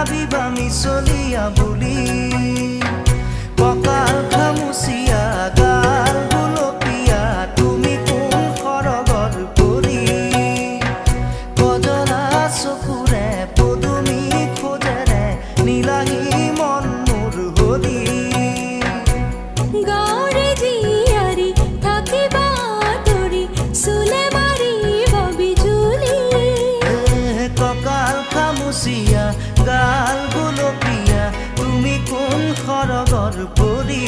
ভাবিবা মিছলিয়া বুলি কঁকাল খামুচিয়া গাল গুলপীয়া তুমি কোন সৰগৰ পৰি কজলা চকুৰে পদুমী খোজেৰে নীলাহী মন মোৰ হলি গাঁৱৰে জীয়াৰী থাকিবা তৰি চুলে মাৰিব বিজুলি কঁকাল খামুচিয়া গাল গুলপীয়া তুমি কোন সৰগৰ পৰি